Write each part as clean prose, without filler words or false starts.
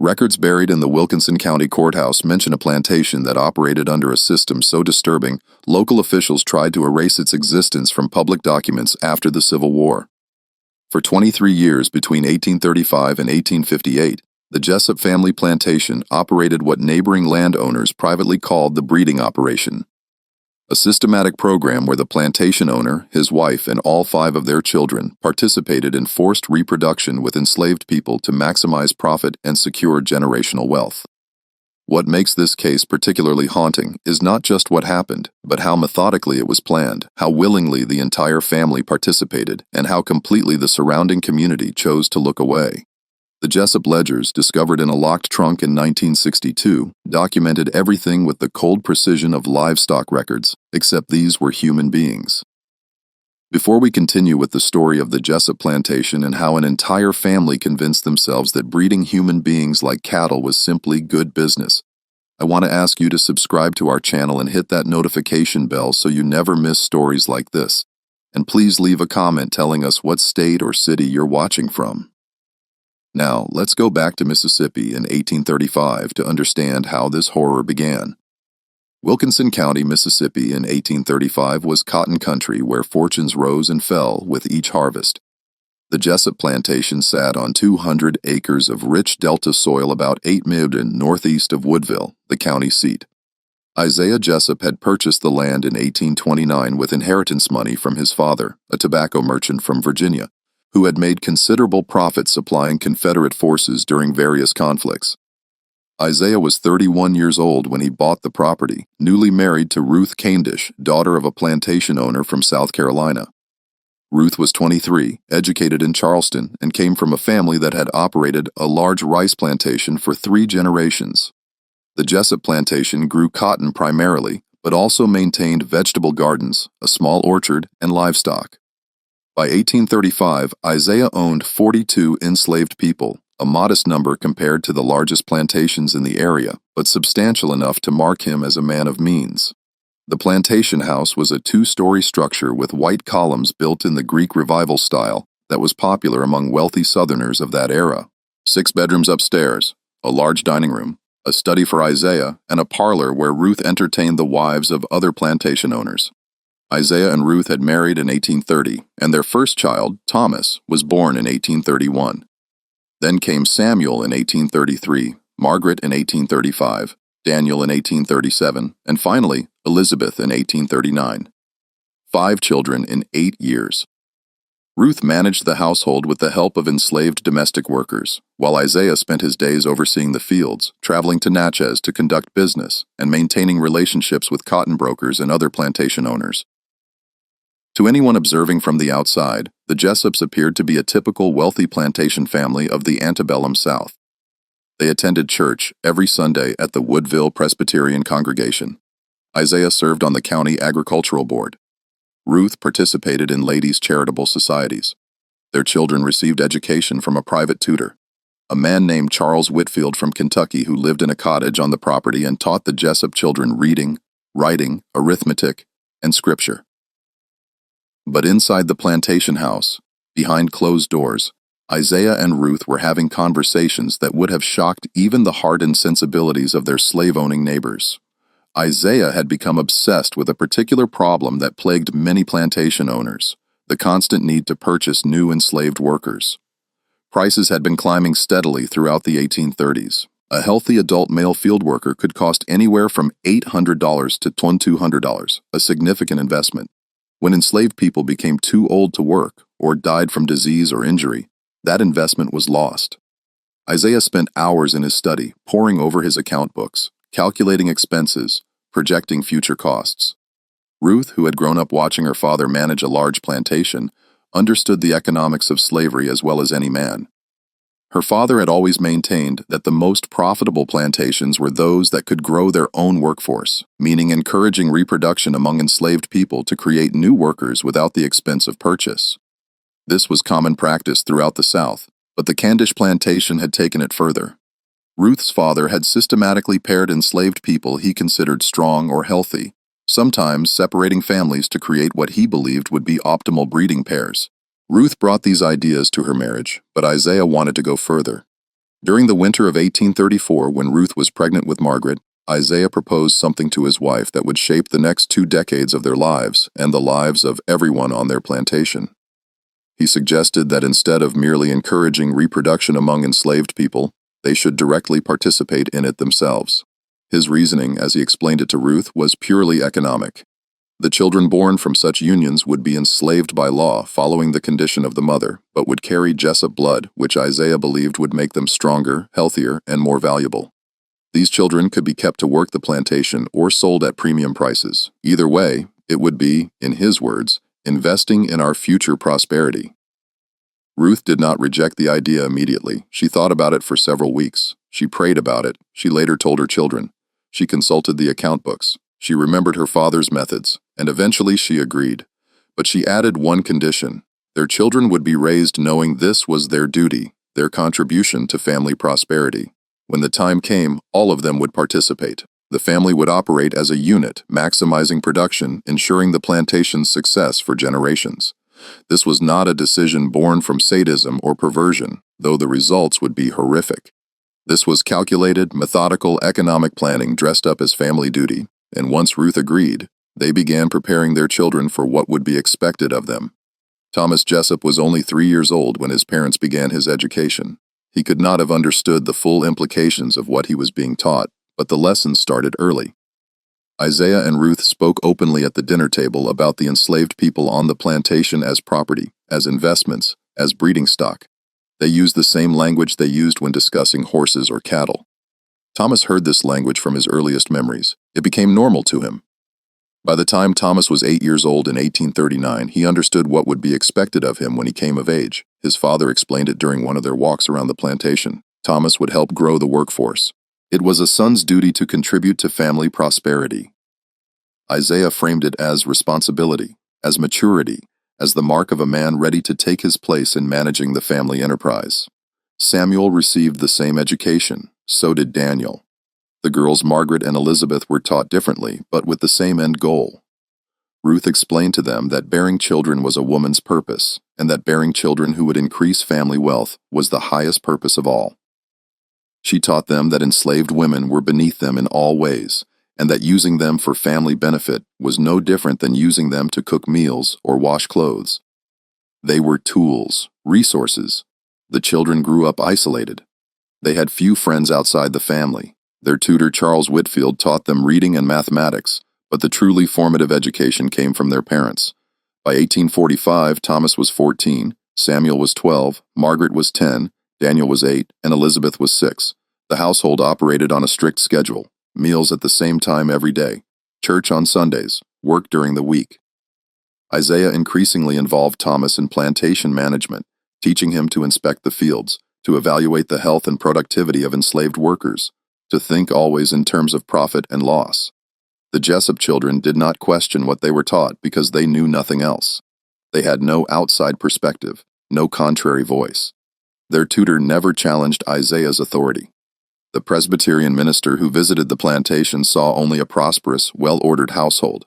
Records buried in the Wilkinson County Courthouse mention a plantation that operated under a system so disturbing, local officials tried to erase its existence from public documents after the Civil War. For 23 years between 1835 and 1858, the Jessup family plantation operated what neighboring landowners privately called the breeding operation, a systematic program where the plantation owner, his wife, and all 5 of their children participated in forced reproduction with enslaved people to maximize profit and secure generational wealth. What makes this case particularly haunting is not just what happened, but how methodically it was planned, how willingly the entire family participated, and how completely the surrounding community chose to look away. The Jessup ledgers, discovered in a locked trunk in 1962, documented everything with the cold precision of livestock records, except these were human beings. Before we continue with the story of the Jessup plantation and how an entire family convinced themselves that breeding human beings like cattle was simply good business, I want to ask you to subscribe to our channel and hit that notification bell so you never miss stories like this. And please leave a comment telling us what state or city you're watching from. Now, let's go back to Mississippi in 1835 to understand how this horror began. Wilkinson County, Mississippi in 1835 was cotton country where fortunes rose and fell with each harvest. The Jessup plantation sat on 200 acres of rich delta soil about 8 miles northeast of Woodville, the county seat. Isaiah Jessup had purchased the land in 1829 with inheritance money from his father, a tobacco merchant from Virginia, who had made considerable profit supplying Confederate forces during various conflicts. Isaiah was 31 years old when he bought the property, newly married to Ruth Candish, daughter of a plantation owner from South Carolina. Ruth was 23, educated in Charleston, and came from a family that had operated a large rice plantation for 3 generations. The Jessup plantation grew cotton primarily, but also maintained vegetable gardens, a small orchard, and livestock. By 1835, Isaiah owned 42 enslaved people, a modest number compared to the largest plantations in the area, but substantial enough to mark him as a man of means. The plantation house was a 2-story structure with white columns built in the Greek Revival style that was popular among wealthy Southerners of that era. 6 bedrooms upstairs, a large dining room, a study for Isaiah, and a parlor where Ruth entertained the wives of other plantation owners. Isaiah and Ruth had married in 1830, and their first child, Thomas, was born in 1831. Then came Samuel in 1833, Margaret in 1835, Daniel in 1837, and finally, Elizabeth in 1839. 5 children in 8 years. Ruth managed the household with the help of enslaved domestic workers, while Isaiah spent his days overseeing the fields, traveling to Natchez to conduct business, and maintaining relationships with cotton brokers and other plantation owners. To anyone observing from the outside, the Jessups appeared to be a typical wealthy plantation family of the antebellum South. They attended church every Sunday at the Woodville Presbyterian congregation. Isaiah served on the county agricultural board. Ruth participated in ladies' charitable societies. Their children received education from a private tutor, a man named Charles Whitfield from Kentucky who lived in a cottage on the property and taught the Jessup children reading, writing, arithmetic, and scripture. But inside the plantation house, behind closed doors, Isaiah and Ruth were having conversations that would have shocked even the hardened sensibilities of their slave-owning neighbors. Isaiah had become obsessed with a particular problem that plagued many plantation owners, the constant need to purchase new enslaved workers. Prices had been climbing steadily throughout the 1830s. A healthy adult male field worker could cost anywhere from $800 to $2,200, a significant investment. When enslaved people became too old to work or died from disease or injury, that investment was lost. Isaiah spent hours in his study, poring over his account books, calculating expenses, projecting future costs. Ruth, who had grown up watching her father manage a large plantation, understood the economics of slavery as well as any man. Her father had always maintained that the most profitable plantations were those that could grow their own workforce, meaning encouraging reproduction among enslaved people to create new workers without the expense of purchase. This was common practice throughout the South, but the Candish plantation had taken it further. Ruth's father had systematically paired enslaved people he considered strong or healthy, sometimes separating families to create what he believed would be optimal breeding pairs. Ruth brought these ideas to her marriage, but Isaiah wanted to go further. During the winter of 1834, when Ruth was pregnant with Margaret, Isaiah proposed something to his wife that would shape the next 2 decades of their lives and the lives of everyone on their plantation. He suggested that instead of merely encouraging reproduction among enslaved people, they should directly participate in it themselves. His reasoning, as he explained it to Ruth, was purely economic. The children born from such unions would be enslaved by law following the condition of the mother, but would carry Jessup blood, which Isaiah believed would make them stronger, healthier, and more valuable. These children could be kept to work the plantation or sold at premium prices. Either way, it would be, in his words, investing in our future prosperity. Ruth did not reject the idea immediately. She thought about it for several weeks. She prayed about it. She later told her children. She consulted the account books. She remembered her father's methods, and eventually she agreed. But she added one condition. Their children would be raised knowing this was their duty, their contribution to family prosperity. When the time came, all of them would participate. The family would operate as a unit, maximizing production, ensuring the plantation's success for generations. This was not a decision born from sadism or perversion, though the results would be horrific. This was calculated, methodical economic planning dressed up as family duty, and once Ruth agreed, they began preparing their children for what would be expected of them. Thomas Jessup was only 3 years old when his parents began his education. He could not have understood the full implications of what he was being taught, but the lessons started early. Isaiah and Ruth spoke openly at the dinner table about the enslaved people on the plantation as property, as investments, as breeding stock. They used the same language they used when discussing horses or cattle. Thomas heard this language from his earliest memories. It became normal to him. By the time Thomas was 8 years old in 1839, he understood what would be expected of him when he came of age. His father explained it during one of their walks around the plantation. Thomas would help grow the workforce. It was a son's duty to contribute to family prosperity. Isaiah framed it as responsibility, as maturity, as the mark of a man ready to take his place in managing the family enterprise. Samuel received the same education, so did Daniel. The girls Margaret and Elizabeth were taught differently, but with the same end goal. Ruth explained to them that bearing children was a woman's purpose, and that bearing children who would increase family wealth was the highest purpose of all. She taught them that enslaved women were beneath them in all ways, and that using them for family benefit was no different than using them to cook meals or wash clothes. They were tools, resources. The children grew up isolated. They had few friends outside the family. Their tutor Charles Whitfield taught them reading and mathematics, but the truly formative education came from their parents. By 1845, Thomas was 14, Samuel was 12, Margaret was 10, Daniel was 8, and Elizabeth was 6. The household operated on a strict schedule, meals at the same time every day, church on Sundays, work during the week. Isaiah increasingly involved Thomas in plantation management, teaching him to inspect the fields, to evaluate the health and productivity of enslaved workers, to think always in terms of profit and loss. The Jessup children did not question what they were taught because they knew nothing else. They had no outside perspective, no contrary voice. Their tutor never challenged Isaiah's authority. The Presbyterian minister who visited the plantation saw only a prosperous, well-ordered household.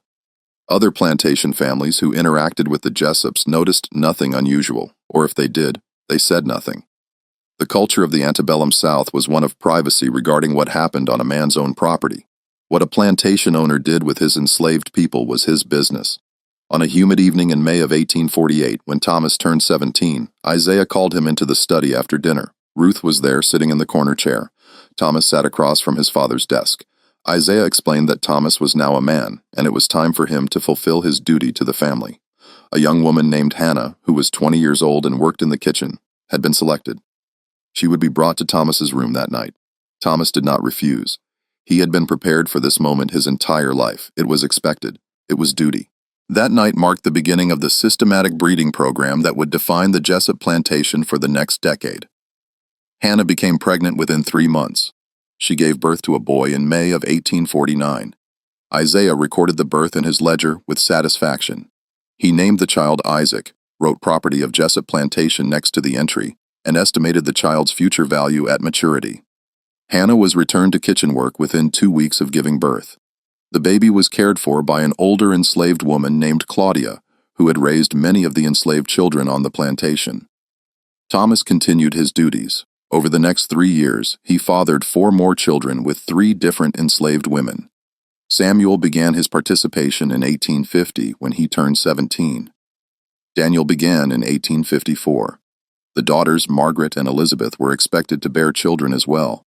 Other plantation families who interacted with the Jessups noticed nothing unusual, or if they did, they said nothing. The culture of the antebellum South was one of privacy regarding what happened on a man's own property. What a plantation owner did with his enslaved people was his business. On a humid evening in May of 1848, when Thomas turned 17, Isaiah called him into the study after dinner. Ruth was there, sitting in the corner chair. Thomas sat across from his father's desk. Isaiah explained that Thomas was now a man, and it was time for him to fulfill his duty to the family. A young woman named Hannah, who was 20 years old and worked in the kitchen, had been selected. She would be brought to Thomas's room that night. Thomas did not refuse. He had been prepared for this moment his entire life. It was expected. It was duty. That night marked the beginning of the systematic breeding program that would define the Jessup plantation for the next decade. Hannah became pregnant within 3 months. She gave birth to a boy in May of 1849. Isaiah recorded the birth in his ledger with satisfaction. He named the child Isaac, wrote property of Jessup Plantation next to the entry, and estimated the child's future value at maturity. Hannah was returned to kitchen work within 2 weeks of giving birth. The baby was cared for by an older enslaved woman named Claudia, who had raised many of the enslaved children on the plantation. Thomas continued his duties. Over the next 3 years, he fathered 4 more children with 3 different enslaved women. Samuel began his participation in 1850 when he turned 17. Daniel began in 1854. The daughters Margaret and Elizabeth were expected to bear children as well,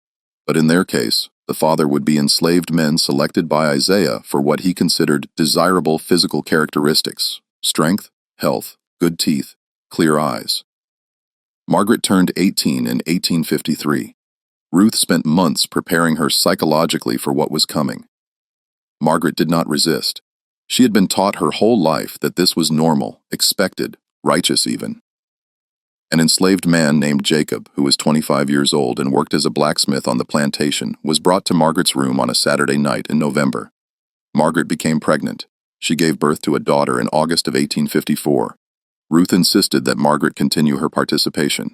but in their case, the father would be enslaved men selected by Isaiah for what he considered desirable physical characteristics: strength, health, good teeth, clear eyes. Margaret turned 18 in 1853. Ruth spent months preparing her psychologically for what was coming. Margaret did not resist. She had been taught her whole life that this was normal, expected, righteous even. An enslaved man named Jacob, who was 25 years old and worked as a blacksmith on the plantation, was brought to Margaret's room on a Saturday night in November. Margaret became pregnant. She gave birth to a daughter in August of 1854. Ruth insisted that Margaret continue her participation.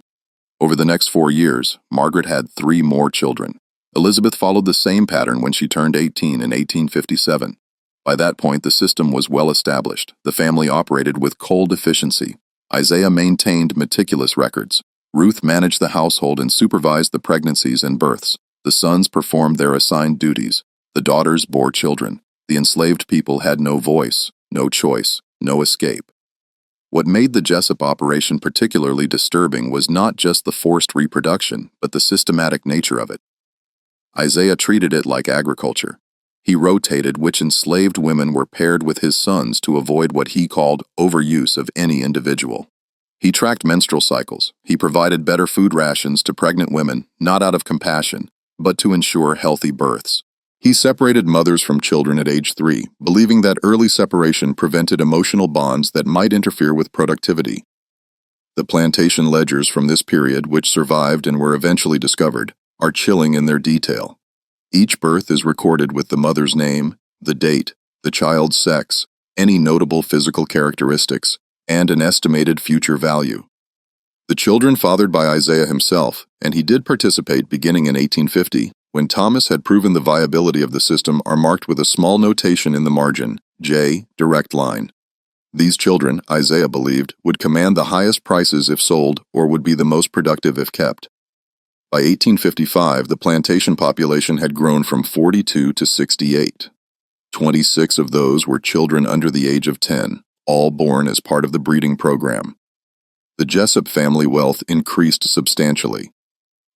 Over the next 4 years, Margaret had 3 more children. Elizabeth followed the same pattern when she turned 18 in 1857. By that point, the system was well established. The family operated with cold efficiency. Isaiah maintained meticulous records. Ruth managed the household and supervised the pregnancies and births. The sons performed their assigned duties. The daughters bore children. The enslaved people had no voice, no choice, no escape. What made the Jessup operation particularly disturbing was not just the forced reproduction, but the systematic nature of it. Isaiah treated it like agriculture. He rotated which enslaved women were paired with his sons to avoid what he called overuse of any individual. He tracked menstrual cycles. He provided better food rations to pregnant women, not out of compassion, but to ensure healthy births. He separated mothers from children at age 3, believing that early separation prevented emotional bonds that might interfere with productivity. The plantation ledgers from this period, which survived and were eventually discovered, are chilling in their detail. Each birth is recorded with the mother's name, the date, the child's sex, any notable physical characteristics, and an estimated future value. The children fathered by Isaiah himself, and he did participate beginning in 1850, when Thomas had proven the viability of the system, are marked with a small notation in the margin, J, direct line. These children, Isaiah believed, would command the highest prices if sold or would be the most productive if kept. By 1855, the plantation population had grown from 42 to 68. 26 of those were children under the age of 10, all born as part of the breeding program. The Jessup family wealth increased substantially.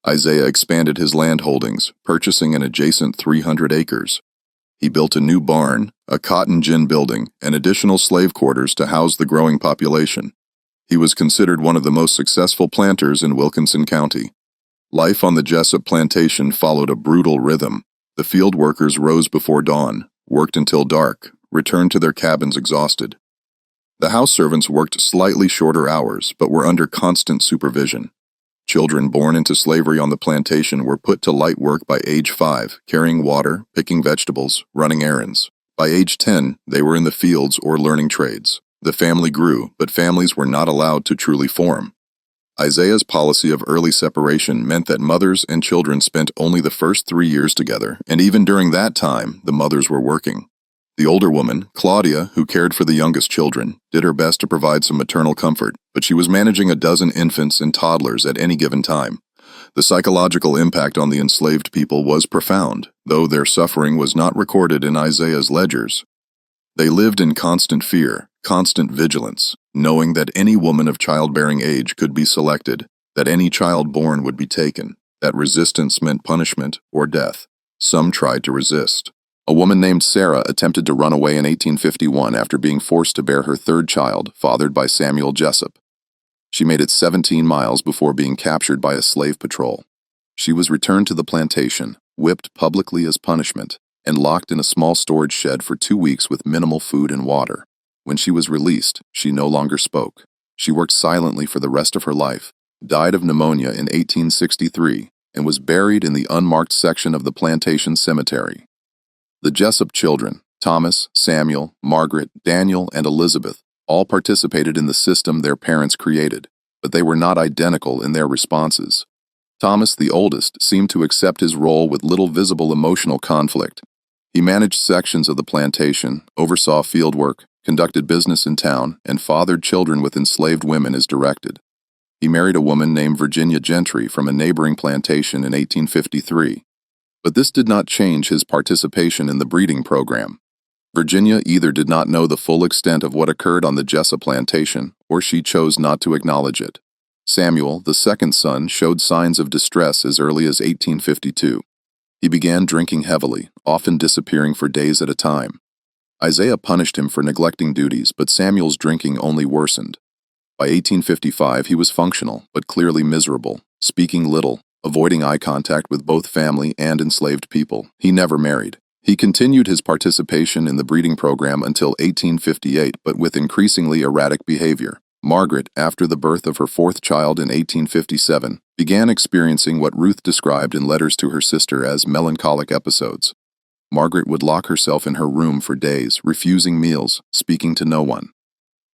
Isaiah expanded his land holdings, purchasing an adjacent 300 acres. He built a new barn, a cotton gin building, and additional slave quarters to house the growing population. He was considered one of the most successful planters in Wilkinson County. Life on the Jessup plantation followed a brutal rhythm. The field workers rose before dawn, worked until dark, returned to their cabins exhausted. The house servants worked slightly shorter hours, but were under constant supervision. Children born into slavery on the plantation were put to light work by age 5, carrying water, picking vegetables, running errands. By age 10, they were in the fields or learning trades. The family grew, but families were not allowed to truly form. Isaiah's policy of early separation meant that mothers and children spent only the first 3 years together, and even during that time, the mothers were working. The older woman, Claudia, who cared for the youngest children, did her best to provide some maternal comfort, but she was managing a dozen infants and toddlers at any given time. The psychological impact on the enslaved people was profound, though their suffering was not recorded in Isaiah's ledgers. They lived in constant fear, constant vigilance, knowing that any woman of childbearing age could be selected, that any child born would be taken, that resistance meant punishment or death. Some tried to resist. A woman named Sarah attempted to run away in 1851 after being forced to bear her 3rd child, fathered by Samuel Jessup. She made it 17 miles before being captured by a slave patrol. She was returned to the plantation, whipped publicly as punishment, and locked in a small storage shed for 2 weeks with minimal food and water. When she was released, she no longer spoke. She worked silently for the rest of her life, died of pneumonia in 1863, and was buried in the unmarked section of the plantation cemetery. The Jessup children, Thomas, Samuel, Margaret, Daniel, and Elizabeth, all participated in the system their parents created, but they were not identical in their responses. Thomas, the oldest, seemed to accept his role with little visible emotional conflict. He managed sections of the plantation, oversaw field work, conducted business in town, and fathered children with enslaved women as directed. He married a woman named Virginia Gentry from a neighboring plantation in 1853. But this did not change his participation in the breeding program. Virginia either did not know the full extent of what occurred on the Jessup plantation, or she chose not to acknowledge it. Samuel, the second son, showed signs of distress as early as 1852. He began drinking heavily, often disappearing for days at a time. Isaiah punished him for neglecting duties, but Samuel's drinking only worsened. By 1855, he was functional, but clearly miserable, speaking little, avoiding eye contact with both family and enslaved people. He never married. He continued his participation in the breeding program until 1858, but with increasingly erratic behavior. Margaret, after the birth of her fourth child in 1857, began experiencing what Ruth described in letters to her sister as melancholic episodes. Margaret would lock herself in her room for days, refusing meals, speaking to no one.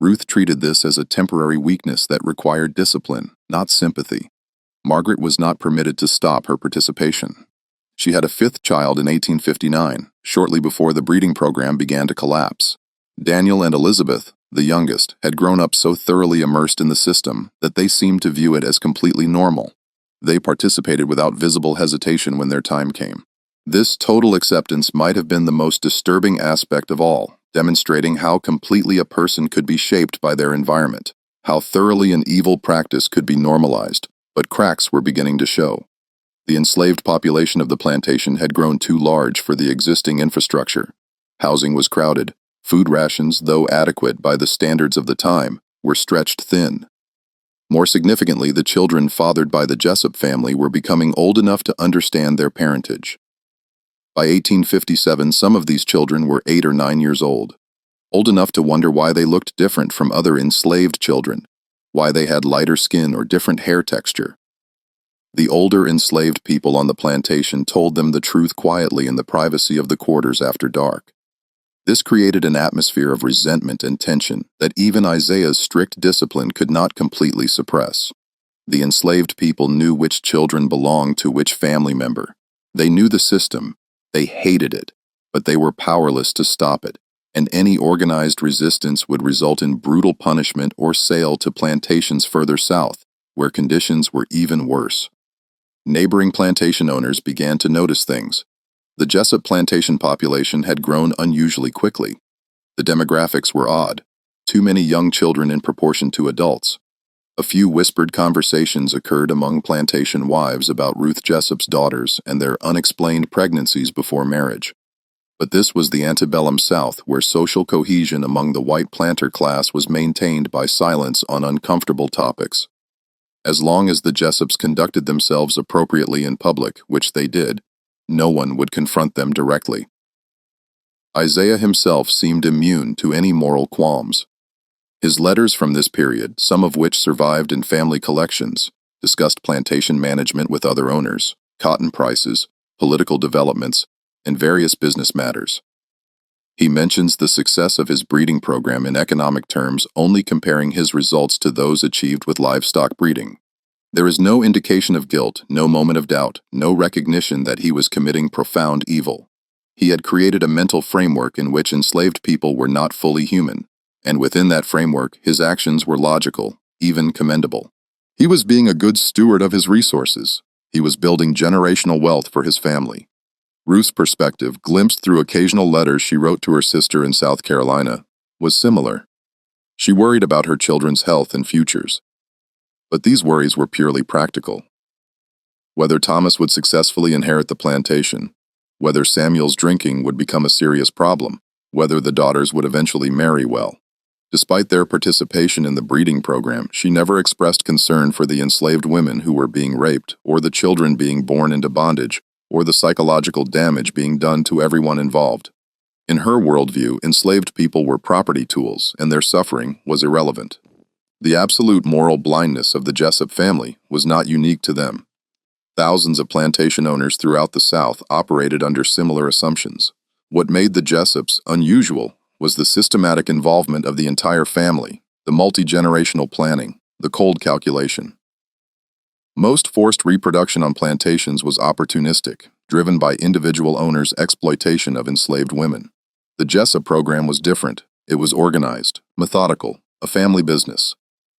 Ruth treated this as a temporary weakness that required discipline, not sympathy. Margaret was not permitted to stop her participation. She had a fifth child in 1859, shortly before the breeding program began to collapse. Daniel and Elizabeth, the youngest, had grown up so thoroughly immersed in the system that they seemed to view it as completely normal. They participated without visible hesitation when their time came. This total acceptance might have been the most disturbing aspect of all, demonstrating how completely a person could be shaped by their environment, how thoroughly an evil practice could be normalized, but cracks were beginning to show. The enslaved population of the plantation had grown too large for the existing infrastructure. Housing was crowded. Food rations, though adequate by the standards of the time, were stretched thin. More significantly, the children fathered by the Jessup family were becoming old enough to understand their parentage. By 1857, some of these children were 8 or 9 years old enough to wonder why they looked different from other enslaved children, why they had lighter skin or different hair texture. The older enslaved people on the plantation told them the truth quietly in the privacy of the quarters after dark. This created an atmosphere of resentment and tension that even Isaiah's strict discipline could not completely suppress. The enslaved people knew which children belonged to which family member. They knew the system. They hated it, but they were powerless to stop it, and any organized resistance would result in brutal punishment or sale to plantations further south, where conditions were even worse. Neighboring plantation owners began to notice things. The Jessup plantation population had grown unusually quickly. The demographics were odd. Too many young children in proportion to adults. A few whispered conversations occurred among plantation wives about Ruth Jessup's daughters and their unexplained pregnancies before marriage. But this was the antebellum South, where social cohesion among the white planter class was maintained by silence on uncomfortable topics. As long as the Jessups conducted themselves appropriately in public, which they did, no one would confront them directly. Isaiah himself seemed immune to any moral qualms. His letters from this period, some of which survived in family collections, discussed plantation management with other owners, cotton prices, political developments, and various business matters. He mentions the success of his breeding program in economic terms, only comparing his results to those achieved with livestock breeding. There is no indication of guilt, no moment of doubt, no recognition that he was committing profound evil. He had created a mental framework in which enslaved people were not fully human, and within that framework, his actions were logical, even commendable. He was being a good steward of his resources. He was building generational wealth for his family. Ruth's perspective, glimpsed through occasional letters she wrote to her sister in South Carolina, was similar. She worried about her children's health and futures. But these worries were purely practical. Whether Thomas would successfully inherit the plantation, whether Samuel's drinking would become a serious problem, whether the daughters would eventually marry well. Despite their participation in the breeding program, she never expressed concern for the enslaved women who were being raped, or the children being born into bondage, or the psychological damage being done to everyone involved. In her worldview, enslaved people were property tools, and their suffering was irrelevant. The absolute moral blindness of the Jessup family was not unique to them. Thousands of plantation owners throughout the South operated under similar assumptions. What made the Jessups unusual was the systematic involvement of the entire family, the multi-generational planning, the cold calculation. Most forced reproduction on plantations was opportunistic, driven by individual owners' exploitation of enslaved women. The Jessup program was different. It was organized, methodical, a family business.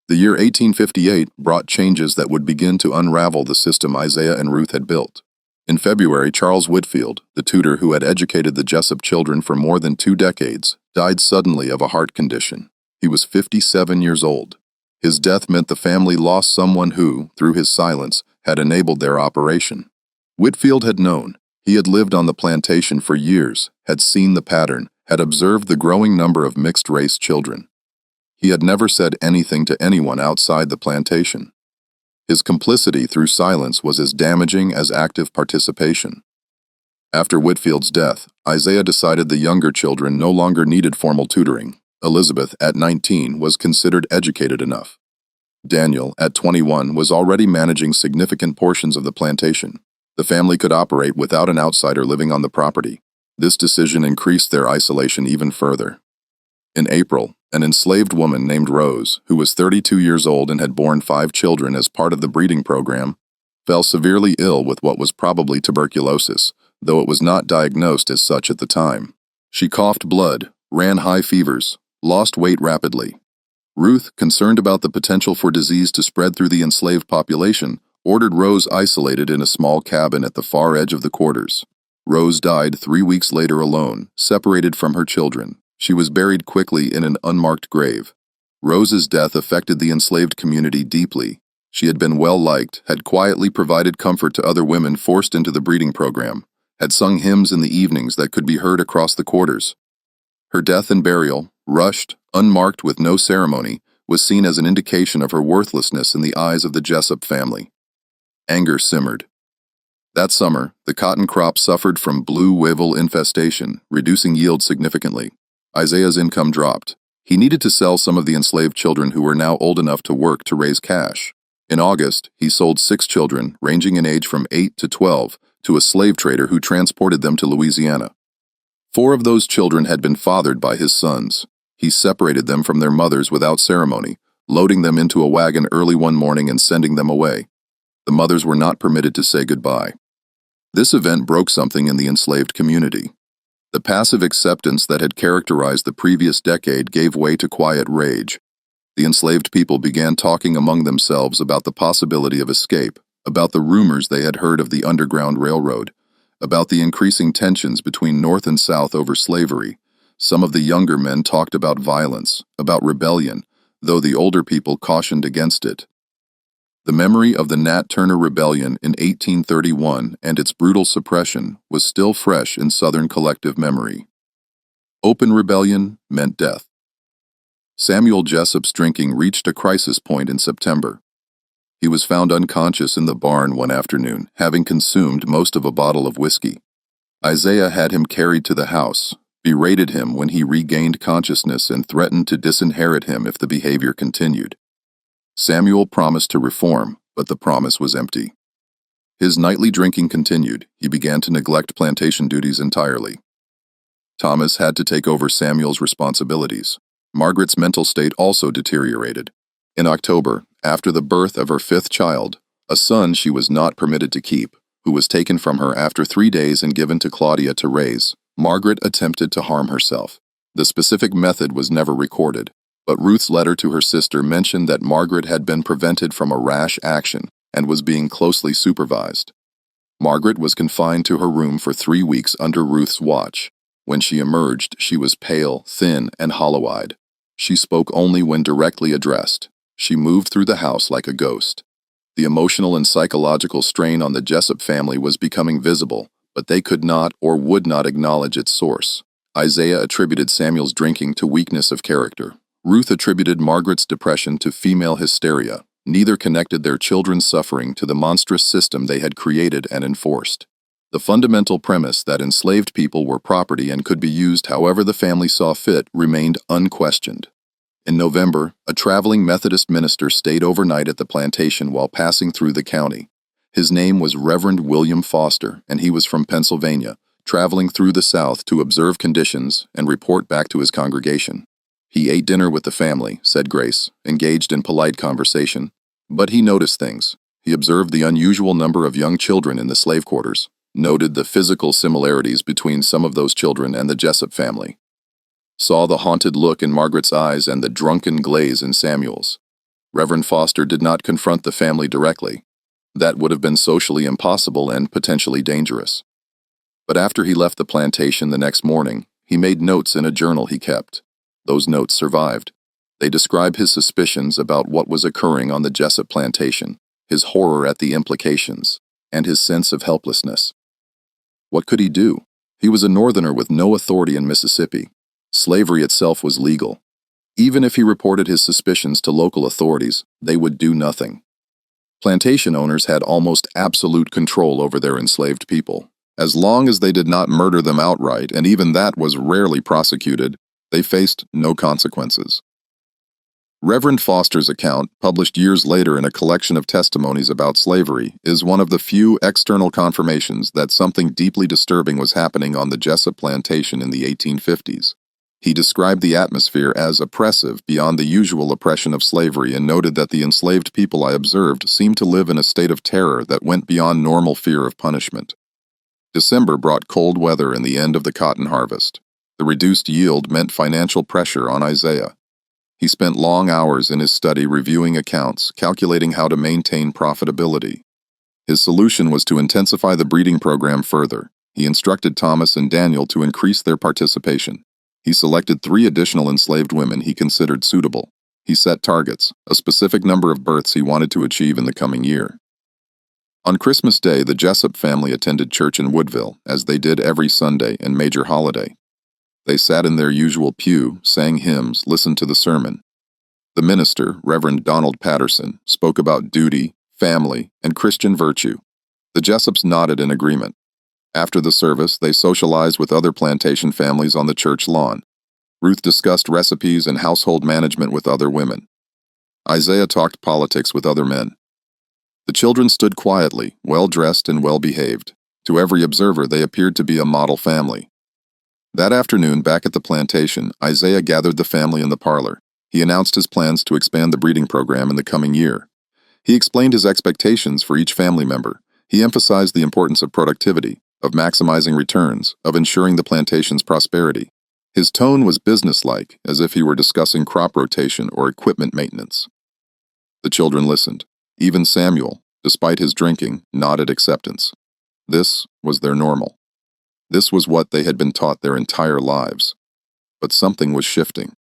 The year 1858 brought changes that would begin to unravel the system Isaiah and Ruth had built. In February, Charles Whitfield, the tutor who had educated the Jessup children for more than 2 decades, died suddenly of a heart condition. He was 57 years old. His death meant the family lost someone who, through his silence, had enabled their operation. Whitfield had known. He had lived on the plantation for years, had seen the pattern, had observed the growing number of mixed-race children. He had never said anything to anyone outside the plantation. His complicity through silence was as damaging as active participation. After Whitfield's death, Isaiah decided the younger children no longer needed formal tutoring. Elizabeth, at 19, was considered educated enough. Daniel, at 21, was already managing significant portions of the plantation. The family could operate without an outsider living on the property. This decision increased their isolation even further. In April, an enslaved woman named Rose, who was 32 years old and had borne 5 children as part of the breeding program, fell severely ill with what was probably tuberculosis, though it was not diagnosed as such at the time. She coughed blood, ran high fevers, lost weight rapidly. Ruth, concerned about the potential for disease to spread through the enslaved population, ordered Rose isolated in a small cabin at the far edge of the quarters. Rose died 3 weeks later alone, separated from her children. She was buried quickly in an unmarked grave. Rose's death affected the enslaved community deeply. She had been well-liked, had quietly provided comfort to other women forced into the breeding program, had sung hymns in the evenings that could be heard across the quarters. Her death and burial, rushed, unmarked with no ceremony, was seen as an indication of her worthlessness in the eyes of the Jessup family. Anger simmered. That summer, the cotton crop suffered from blue weevil infestation, reducing yield significantly. Isaiah's income dropped. He needed to sell some of the enslaved children who were now old enough to work to raise cash. In August, he sold 6 children, ranging in age from 8 to 12, to a slave trader who transported them to Louisiana. 4 of those children had been fathered by his sons. He separated them from their mothers without ceremony, loading them into a wagon early one morning and sending them away. The mothers were not permitted to say goodbye. This event broke something in the enslaved community. The passive acceptance that had characterized the previous decade gave way to quiet rage. The enslaved people began talking among themselves about the possibility of escape, about the rumors they had heard of the Underground Railroad, about the increasing tensions between North and South over slavery. Some of the younger men talked about violence, about rebellion, though the older people cautioned against it. The memory of the Nat Turner Rebellion in 1831 and its brutal suppression was still fresh in Southern collective memory. Open rebellion meant death. Samuel Jessup's drinking reached a crisis point in September. He was found unconscious in the barn one afternoon, having consumed most of a bottle of whiskey. Isaiah had him carried to the house, berated him when he regained consciousness, and threatened to disinherit him if the behavior continued. Samuel promised to reform, but the promise was empty. His nightly drinking continued. He began to neglect plantation duties entirely. Thomas had to take over Samuel's responsibilities. Margaret's mental state also deteriorated. In October, after the birth of her 5th child, a son she was not permitted to keep, who was taken from her after 3 days and given to Claudia to raise, Margaret attempted to harm herself. The specific method was never recorded, but Ruth's letter to her sister mentioned that Margaret had been prevented from a rash action and was being closely supervised. Margaret was confined to her room for 3 weeks under Ruth's watch. When she emerged, she was pale, thin, and hollow-eyed. She spoke only when directly addressed. She moved through the house like a ghost. The emotional and psychological strain on the Jessup family was becoming visible, but they could not or would not acknowledge its source. Isaiah attributed Samuel's drinking to weakness of character. Ruth attributed Margaret's depression to female hysteria. Neither connected their children's suffering to the monstrous system they had created and enforced. The fundamental premise that enslaved people were property and could be used however the family saw fit remained unquestioned. In November, a traveling Methodist minister stayed overnight at the plantation while passing through the county. His name was Reverend William Foster, and he was from Pennsylvania, traveling through the South to observe conditions and report back to his congregation. He ate dinner with the family, said Grace, engaged in polite conversation. But he noticed things. He observed the unusual number of young children in the slave quarters, noted the physical similarities between some of those children and the Jessup family, saw the haunted look in Margaret's eyes and the drunken glaze in Samuel's. Reverend Foster did not confront the family directly. That would have been socially impossible and potentially dangerous. But after he left the plantation the next morning, he made notes in a journal he kept. Those notes survived. They describe his suspicions about what was occurring on the Jessup plantation, his horror at the implications, and his sense of helplessness. What could he do? He was a northerner with no authority in Mississippi. Slavery itself was legal. Even if he reported his suspicions to local authorities, they would do nothing. Plantation owners had almost absolute control over their enslaved people. As long as they did not murder them outright, and even that was rarely prosecuted, they faced no consequences. Reverend Foster's account, published years later in a collection of testimonies about slavery, is one of the few external confirmations that something deeply disturbing was happening on the Jessup plantation in the 1850s. He described the atmosphere as oppressive beyond the usual oppression of slavery and noted that the enslaved people I observed seemed to live in a state of terror that went beyond normal fear of punishment. December brought cold weather and the end of the cotton harvest. The reduced yield meant financial pressure on Isaiah. He spent long hours in his study reviewing accounts, calculating how to maintain profitability. His solution was to intensify the breeding program further. He instructed Thomas and Daniel to increase their participation. He selected 3 additional enslaved women he considered suitable. He set targets, a specific number of births he wanted to achieve in the coming year. On Christmas Day, the Jessup family attended church in Woodville, as they did every Sunday and major holiday. They sat in their usual pew, sang hymns, listened to the sermon. The minister, Reverend Donald Patterson, spoke about duty, family, and Christian virtue. The Jessups nodded in agreement. After the service, they socialized with other plantation families on the church lawn. Ruth discussed recipes and household management with other women. Isaiah talked politics with other men. The children stood quietly, well-dressed and well-behaved. To every observer, they appeared to be a model family. That afternoon, back at the plantation, Isaiah gathered the family in the parlor. He announced his plans to expand the breeding program in the coming year. He explained his expectations for each family member. He emphasized the importance of productivity, of maximizing returns, of ensuring the plantation's prosperity. His tone was businesslike, as if he were discussing crop rotation or equipment maintenance. The children listened. Even Samuel, despite his drinking, nodded acceptance. This was their normal. This was what they had been taught their entire lives. But something was shifting.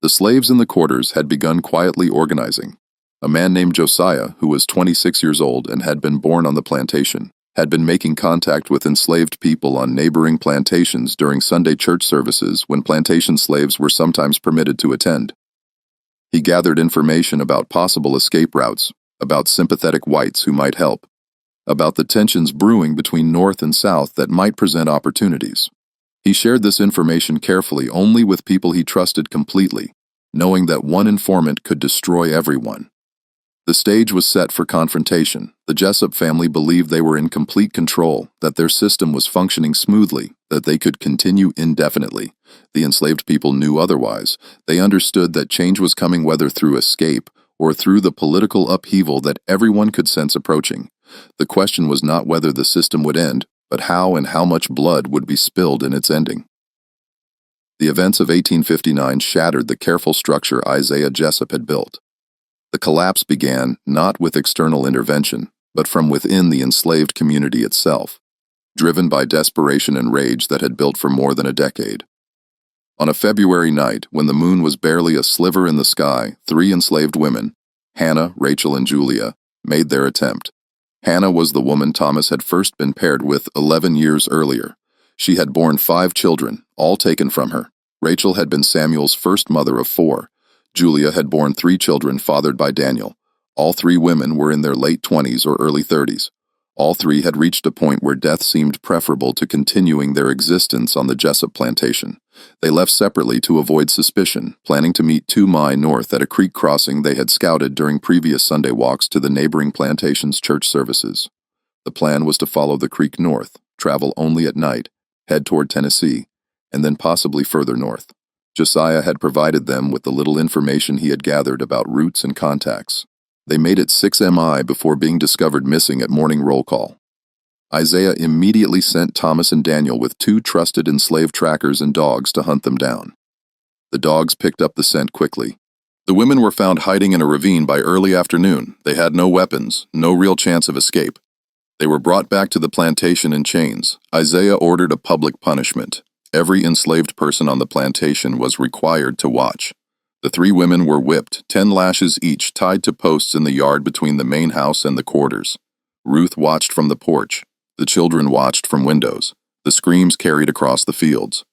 The slaves in the quarters had begun quietly organizing. A man named Josiah, who was 26 years old and had been born on the plantation, had been making contact with enslaved people on neighboring plantations during Sunday church services when plantation slaves were sometimes permitted to attend. He gathered information about possible escape routes, about sympathetic whites who might help, about the tensions brewing between North and South that might present opportunities. He shared this information carefully only with people he trusted completely, knowing that one informant could destroy everyone. The stage was set for confrontation. The Jessup family believed they were in complete control, that their system was functioning smoothly, that they could continue indefinitely. The enslaved people knew otherwise. They understood that change was coming whether through escape or through the political upheaval that everyone could sense approaching. The question was not whether the system would end, but how and how much blood would be spilled in its ending. The events of 1859 shattered the careful structure Isaiah Jessup had built. The collapse began not with external intervention, but from within the enslaved community itself, driven by desperation and rage that had built for more than a decade. On a February night, when the moon was barely a sliver in the sky, 3 enslaved women, Hannah, Rachel, and Julia, made their attempt. Hannah was the woman Thomas had first been paired with 11 years earlier. She had borne 5 children, all taken from her. Rachel had been Samuel's first mother of 4. Julia had borne 3 children fathered by Daniel. All 3 women were in their late 20s or early 30s. All 3 had reached a point where death seemed preferable to continuing their existence on the Jessup plantation. They left separately to avoid suspicion, planning to meet 2 miles north at a creek crossing they had scouted during previous Sunday walks to the neighboring plantation's church services. The plan was to follow the creek north, travel only at night, head toward Tennessee, and then possibly further north. Josiah had provided them with the little information he had gathered about routes and contacts. They made it 6 mi before being discovered missing at morning roll call. Isaiah immediately sent Thomas and Daniel with 2 trusted enslaved trackers and dogs to hunt them down. The dogs picked up the scent quickly. The women were found hiding in a ravine by early afternoon. They had no weapons, no real chance of escape. They were brought back to the plantation in chains. Isaiah ordered a public punishment. Every enslaved person on the plantation was required to watch. The 3 women were whipped, 10 lashes each, tied to posts in the yard between the main house and the quarters. Ruth watched from the porch. The children watched from windows. The screams carried across the fields.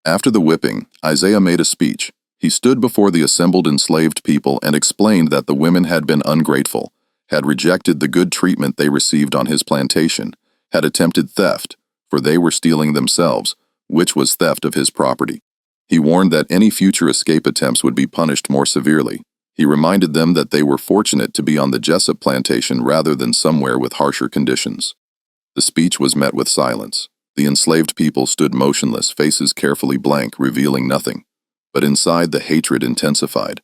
After the whipping, Isaiah made a speech. He stood before the assembled enslaved people and explained that the women had been ungrateful, had rejected the good treatment they received on his plantation, had attempted theft, for they were stealing themselves, which was theft of his property. He warned that any future escape attempts would be punished more severely. He reminded them that they were fortunate to be on the Jessup plantation rather than somewhere with harsher conditions. The speech was met with silence. The enslaved people stood motionless, faces carefully blank, revealing nothing. But inside, the hatred intensified.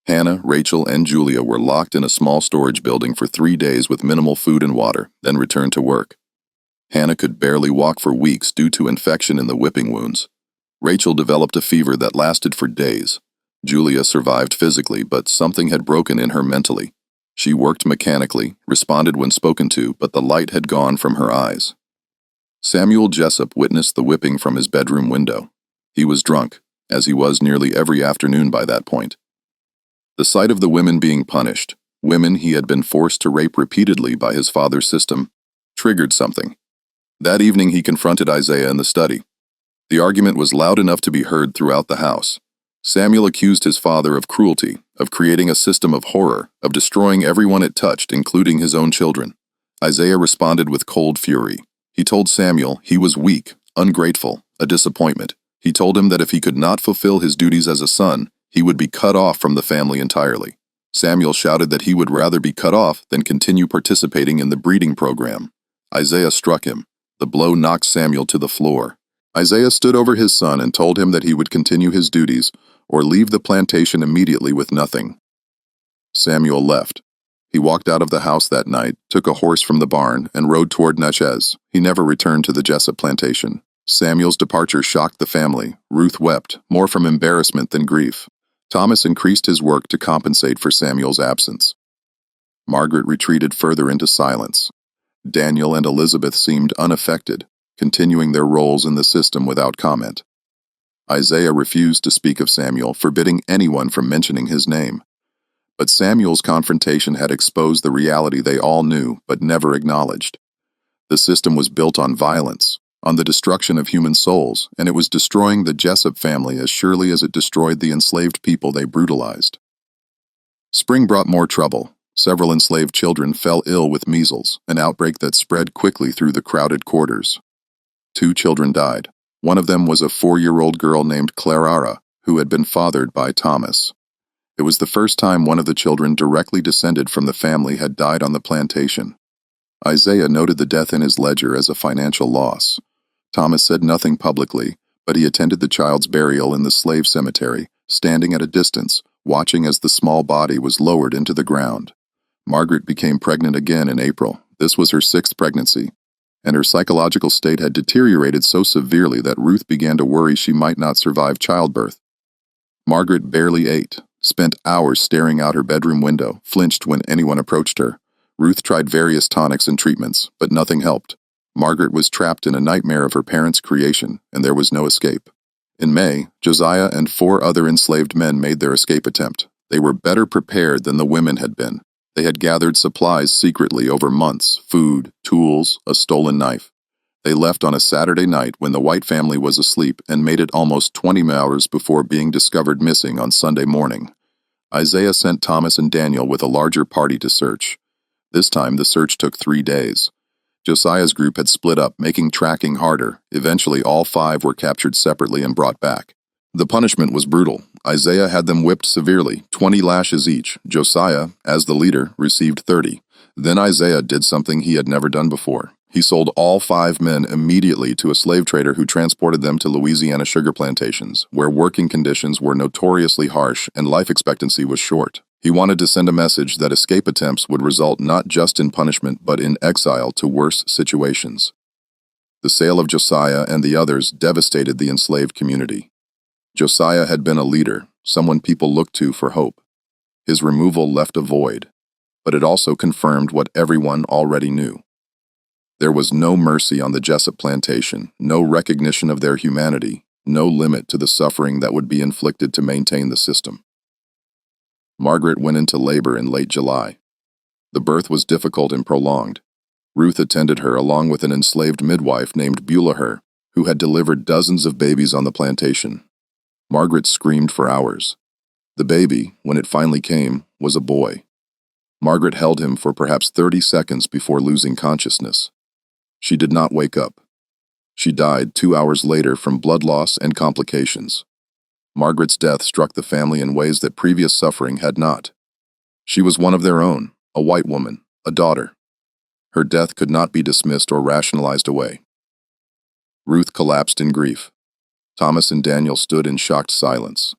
Hannah, Rachel, and Julia were locked in a small storage building for 3 days with minimal food and water, then returned to work. Hannah could barely walk for weeks due to infection in the whipping wounds. Rachel developed a fever that lasted for days. Julia survived physically, but something had broken in her mentally. She worked mechanically, responded when spoken to, but the light had gone from her eyes. Samuel Jessup witnessed the whipping from his bedroom window. He was drunk, as he was nearly every afternoon by that point. The sight of the women being punished, women he had been forced to rape repeatedly by his father's system, triggered something. That evening he confronted Isaiah in the study. The argument was loud enough to be heard throughout the house. Samuel accused his father of cruelty, of creating a system of horror, of destroying everyone it touched, including his own children. Isaiah responded with cold fury. He told Samuel he was weak, ungrateful, a disappointment. He told him that if he could not fulfill his duties as a son, he would be cut off from the family entirely. Samuel shouted that he would rather be cut off than continue participating in the breeding program. Isaiah struck him. The blow knocked Samuel to the floor. Isaiah stood over his son and told him that he would continue his duties or leave the plantation immediately with nothing. Samuel left. He walked out of the house that night, took a horse from the barn, and rode toward Natchez. He never returned to the Jessup plantation. Samuel's departure shocked the family. Ruth wept, more from embarrassment than grief. Thomas increased his work to compensate for Samuel's absence. Margaret retreated further into silence. Daniel and Elizabeth seemed unaffected, continuing their roles in the system without comment. Isaiah refused to speak of Samuel, forbidding anyone from mentioning his name. But Samuel's confrontation had exposed the reality they all knew but never acknowledged. The system was built on violence, on the destruction of human souls, and it was destroying the Jessup family as surely as it destroyed the enslaved people they brutalized. Spring brought more trouble. Several enslaved children fell ill with measles, an outbreak that spread quickly through the crowded quarters. 2 children died. One of them was a 4-year-old girl named Clara, who had been fathered by Thomas. It was the first time one of the children directly descended from the family had died on the plantation. Isaiah noted the death in his ledger as a financial loss. Thomas said nothing publicly, but he attended the child's burial in the slave cemetery, standing at a distance, watching as the small body was lowered into the ground. Margaret became pregnant again in April. This was her 6th pregnancy, and her psychological state had deteriorated so severely that Ruth began to worry she might not survive childbirth. Margaret barely ate, spent hours staring out her bedroom window, flinched when anyone approached her. Ruth tried various tonics and treatments, but nothing helped. Margaret was trapped in a nightmare of her parents' creation, and there was no escape. In May, Josiah and 4 other enslaved men made their escape attempt. They were better prepared than the women had been. They had gathered supplies secretly over months, food, tools, a stolen knife. They left on a Saturday night when the White family was asleep and made it almost 20 hours before being discovered missing on Sunday morning. Isaiah sent Thomas and Daniel with a larger party to search. This time the search took 3 days. Josiah's group had split up, making tracking harder. Eventually all 5 were captured separately and brought back. The punishment was brutal. Isaiah had them whipped severely, 20 lashes each. Josiah, as the leader, received 30. Then Isaiah did something he had never done before. He sold all 5 men immediately to a slave trader who transported them to Louisiana sugar plantations, where working conditions were notoriously harsh and life expectancy was short. He wanted to send a message that escape attempts would result not just in punishment but in exile to worse situations. The sale of Josiah and the others devastated the enslaved community. Josiah had been a leader, someone people looked to for hope. His removal left a void, but it also confirmed what everyone already knew. There was no mercy on the Jessup plantation, no recognition of their humanity, no limit to the suffering that would be inflicted to maintain the system. Margaret went into labor in late July. The birth was difficult and prolonged. Ruth attended her along with an enslaved midwife named Beulah, who had delivered dozens of babies on the plantation. Margaret screamed for hours. The baby, when it finally came, was a boy. Margaret held him for perhaps 30 seconds before losing consciousness. She did not wake up. She died 2 hours later from blood loss and complications. Margaret's death struck the family in ways that previous suffering had not. She was one of their own, a white woman, a daughter. Her death could not be dismissed or rationalized away. Ruth collapsed in grief. Thomas and Daniel stood in shocked silence.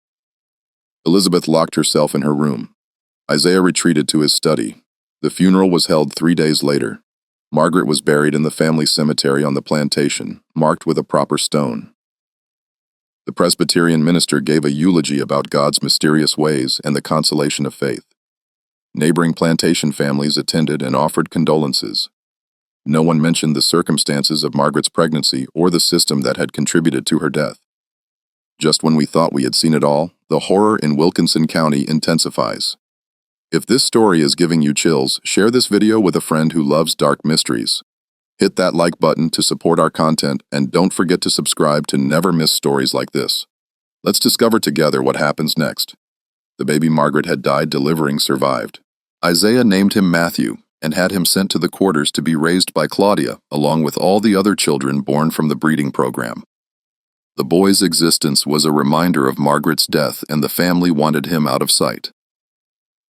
Elizabeth locked herself in her room. Isaiah retreated to his study. The funeral was held 3 days later. Margaret was buried in the family cemetery on the plantation, marked with a proper stone. The Presbyterian minister gave a eulogy about God's mysterious ways and the consolation of faith. Neighboring plantation families attended and offered condolences. No one mentioned the circumstances of Margaret's pregnancy or the system that had contributed to her death. Just when we thought we had seen it all, the horror in Wilkinson County intensifies. If this story is giving you chills, share this video with a friend who loves dark mysteries. Hit that like button to support our content, and don't forget to subscribe to never miss stories like this. Let's discover together what happens next. The baby Margaret had died delivering survived. Isaiah named him Matthew and had him sent to the quarters to be raised by Claudia, along with all the other children born from the breeding program. The boy's existence was a reminder of Margaret's death, and the family wanted him out of sight.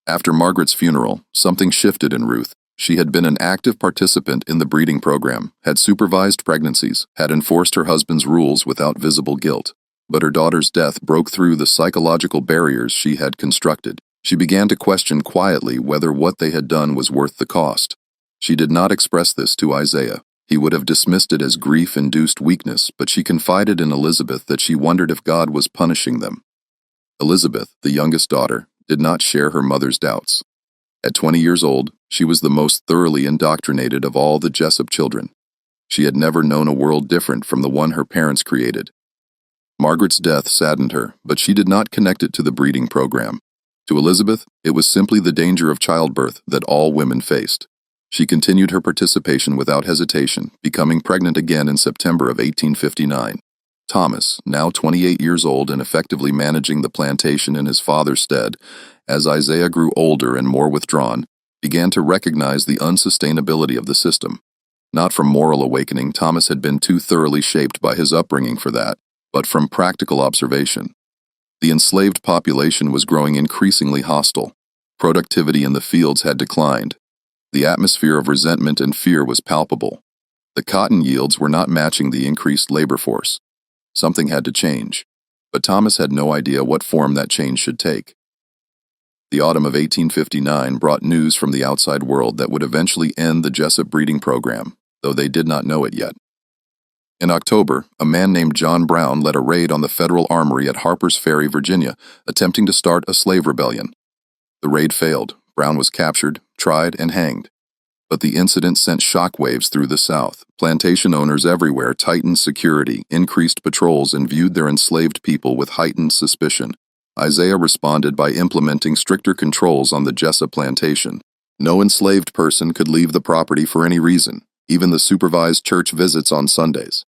After Margaret's funeral, something shifted in Ruth. She had been an active participant in the breeding program, had supervised pregnancies, had enforced her husband's rules without visible guilt. But her daughter's death broke through the psychological barriers she had constructed. She began to question quietly whether what they had done was worth the cost. She did not express this to Isaiah. He would have dismissed it as grief-induced weakness, but she confided in Elizabeth that she wondered if God was punishing them. Elizabeth, the youngest daughter, did not share her mother's doubts. At 20 years old, she was the most thoroughly indoctrinated of all the Jessup children. She had never known a world different from the one her parents created. Margaret's death saddened her, but she did not connect it to the breeding program. To Elizabeth, it was simply the danger of childbirth that all women faced. She continued her participation without hesitation, becoming pregnant again in September of 1859. Thomas, now 28 years old and effectively managing the plantation in his father's stead, as Isaiah grew older and more withdrawn, began to recognize the unsustainability of the system. Not from moral awakening, Thomas had been too thoroughly shaped by his upbringing for that, but from practical observation. The enslaved population was growing increasingly hostile. Productivity in the fields had declined. The atmosphere of resentment and fear was palpable. The cotton yields were not matching the increased labor force. Something had to change, but Thomas had no idea what form that change should take. The autumn of 1859 brought news from the outside world that would eventually end the Jessup breeding program, though they did not know it yet. In October, a man named John Brown led a raid on the federal armory at Harper's Ferry, Virginia, attempting to start a slave rebellion. The raid failed. Brown was captured, tried, and hanged. But the incident sent shockwaves through the South. Plantation owners everywhere tightened security, increased patrols, and viewed their enslaved people with heightened suspicion. Isaiah responded by implementing stricter controls on the Jessup plantation. No enslaved person could leave the property for any reason, even the supervised church visits on Sundays.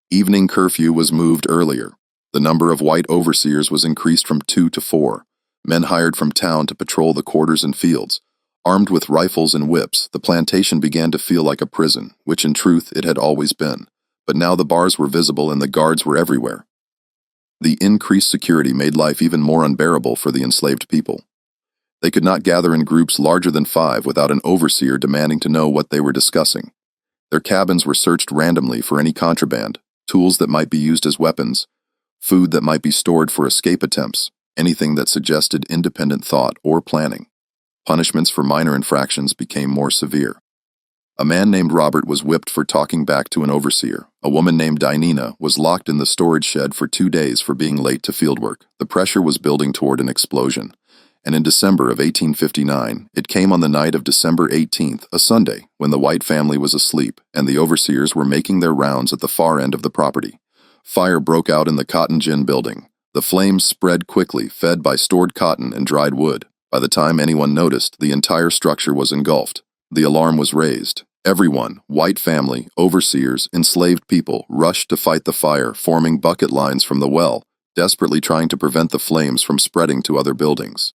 Evening curfew was moved earlier. The number of white overseers was increased from 2 to 4. Men hired from town to patrol the quarters and fields. Armed with rifles and whips, the plantation began to feel like a prison, which in truth it had always been. But now the bars were visible and the guards were everywhere. The increased security made life even more unbearable for the enslaved people. They could not gather in groups larger than 5 without an overseer demanding to know what they were discussing. Their cabins were searched randomly for any contraband, tools that might be used as weapons, food that might be stored for escape attempts, anything that suggested independent thought or planning. Punishments for minor infractions became more severe. A man named Robert was whipped for talking back to an overseer. A woman named Dinina was locked in the storage shed for 2 days for being late to fieldwork. The pressure was building toward an explosion. And in December of 1859, it came on the night of December 18th, a Sunday, when the White family was asleep and the overseers were making their rounds at the far end of the property. Fire broke out in the cotton gin building. The flames spread quickly, fed by stored cotton and dried wood. By the time anyone noticed, the entire structure was engulfed. The alarm was raised. Everyone, White family, overseers, enslaved people, rushed to fight the fire, forming bucket lines from the well, desperately trying to prevent the flames from spreading to other buildings.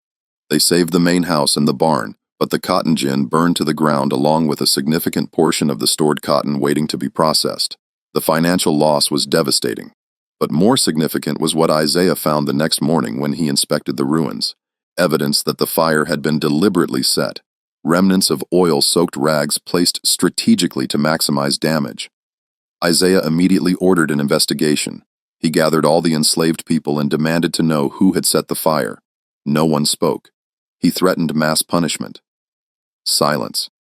They saved the main house and the barn, but the cotton gin burned to the ground along with a significant portion of the stored cotton waiting to be processed. The financial loss was devastating. But more significant was what Isaiah found the next morning when he inspected the ruins. Evidence that the fire had been deliberately set. Remnants of oil-soaked rags placed strategically to maximize damage. Isaiah immediately ordered an investigation. He gathered all the enslaved people and demanded to know who had set the fire. No one spoke. He threatened mass punishment. Silence.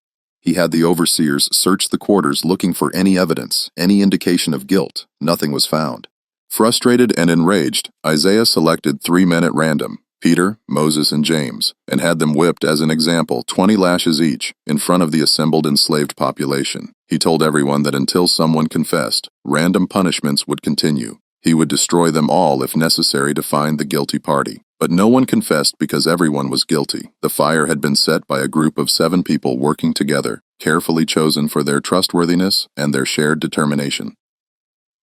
He had the overseers search the quarters looking for any evidence, any indication of guilt. Nothing was found. Frustrated and enraged, Isaiah selected 3 men at random, Peter, Moses, and James, and had them whipped as an example, 20 lashes each, in front of the assembled enslaved population. He told everyone that until someone confessed, random punishments would continue. He would destroy them all if necessary to find the guilty party. But no one confessed because everyone was guilty. The fire had been set by a group of 7 people working together, carefully chosen for their trustworthiness and their shared determination.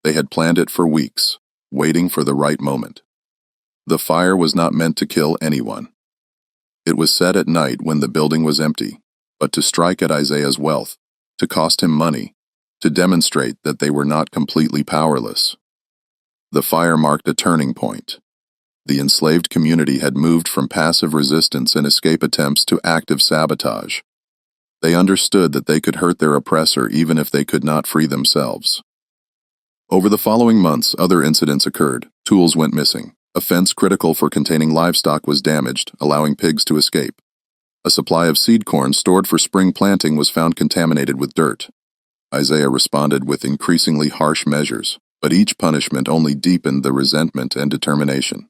They had planned it for weeks, waiting for the right moment. The fire was not meant to kill anyone. It was set at night when the building was empty, but to strike at Isaiah's wealth, to cost him money, to demonstrate that they were not completely powerless. The fire marked a turning point. The enslaved community had moved from passive resistance and escape attempts to active sabotage. They understood that they could hurt their oppressor even if they could not free themselves. Over the following months, other incidents occurred. Tools went missing. A fence critical for containing livestock was damaged, allowing pigs to escape. A supply of seed corn stored for spring planting was found contaminated with dirt. Isaiah responded with increasingly harsh measures, but each punishment only deepened the resentment and determination.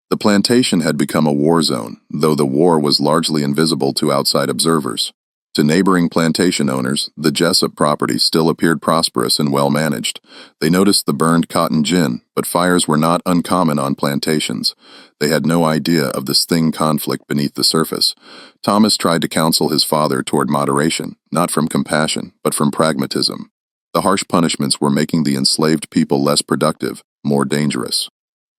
The plantation had become a war zone, though the war was largely invisible to outside observers. To neighboring plantation owners, the Jessup property still appeared prosperous and well-managed. They noticed the burned cotton gin, but fires were not uncommon on plantations. They had no idea of the sting conflict beneath the surface. Thomas tried to counsel his father toward moderation, not from compassion, but from pragmatism. The harsh punishments were making the enslaved people less productive, more dangerous.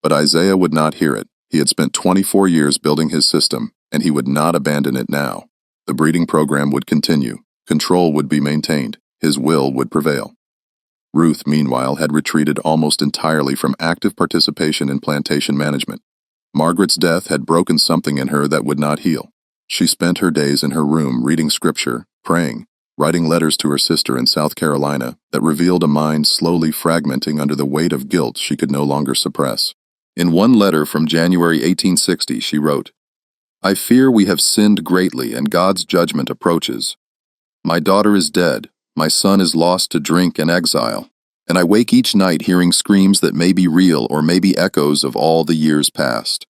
But Isaiah would not hear it. He had spent 24 years building his system, and he would not abandon it now. The breeding program would continue. Control would be maintained. His will would prevail. Ruth, meanwhile, had retreated almost entirely from active participation in plantation management. Margaret's death had broken something in her that would not heal. She spent her days in her room reading scripture, praying, writing letters to her sister in South Carolina that revealed a mind slowly fragmenting under the weight of guilt she could no longer suppress. In one letter from January 1860, she wrote, "I fear we have sinned greatly and God's judgment approaches. My daughter is dead, my son is lost to drink and exile, and I wake each night hearing screams that may be real or may be echoes of all the years past."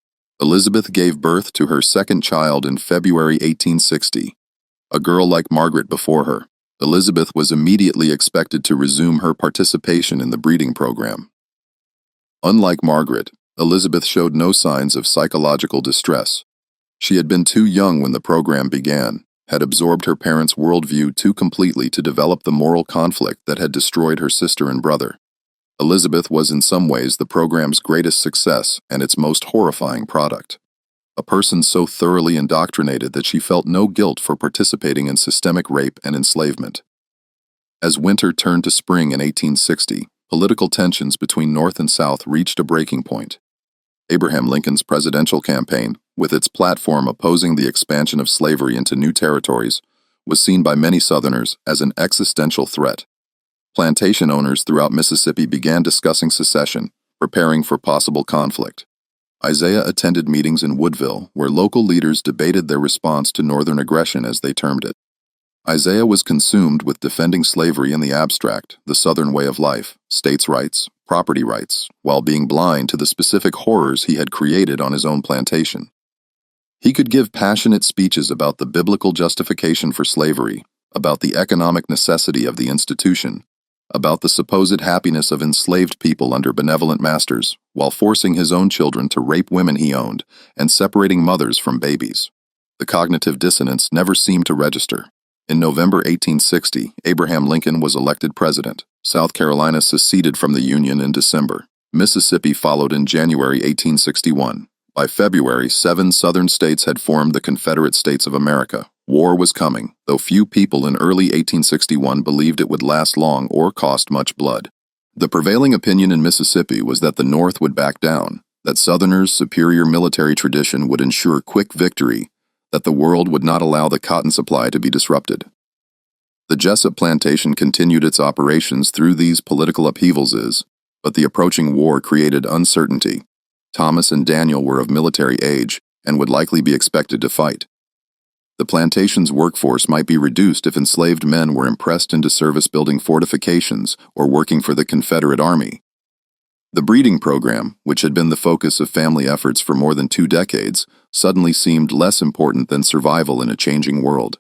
Elizabeth gave birth to her second child in February 1860. A girl like Margaret before her, Elizabeth was immediately expected to resume her participation in the breeding program. Unlike Margaret, Elizabeth showed no signs of psychological distress. She had been too young when the program began, had absorbed her parents' worldview too completely to develop the moral conflict that had destroyed her sister and brother. Elizabeth was in some ways the program's greatest success and its most horrifying product. A person so thoroughly indoctrinated that she felt no guilt for participating in systemic rape and enslavement. As winter turned to spring in 1860, political tensions between North and South reached a breaking point. Abraham Lincoln's presidential campaign, with its platform opposing the expansion of slavery into new territories, was seen by many Southerners as an existential threat. Plantation owners throughout Mississippi began discussing secession, preparing for possible conflict. Isaiah attended meetings in Woodville, where local leaders debated their response to Northern aggression, as they termed it. Isaiah was consumed with defending slavery in the abstract, the Southern way of life, states' rights, property rights, while being blind to the specific horrors he had created on his own plantation. He could give passionate speeches about the biblical justification for slavery, about the economic necessity of the institution, about the supposed happiness of enslaved people under benevolent masters, while forcing his own children to rape women he owned and separating mothers from babies. The cognitive dissonance never seemed to register. In November 1860, Abraham Lincoln was elected president. South Carolina seceded from the Union in December. Mississippi followed in January 1861. By February, 7 Southern states had formed the Confederate States of America. War was coming, though few people in early 1861 believed it would last long or cost much blood. The prevailing opinion in Mississippi was that the North would back down, that Southerners' superior military tradition would ensure quick victory, that the world would not allow the cotton supply to be disrupted. The Jessup plantation continued its operations through these political upheavals, but the approaching war created uncertainty. Thomas and Daniel were of military age and would likely be expected to fight. The plantation's workforce might be reduced if enslaved men were impressed into service building fortifications or working for the Confederate Army. The breeding program, which had been the focus of family efforts for more than 2 decades, suddenly seemed less important than survival in a changing world.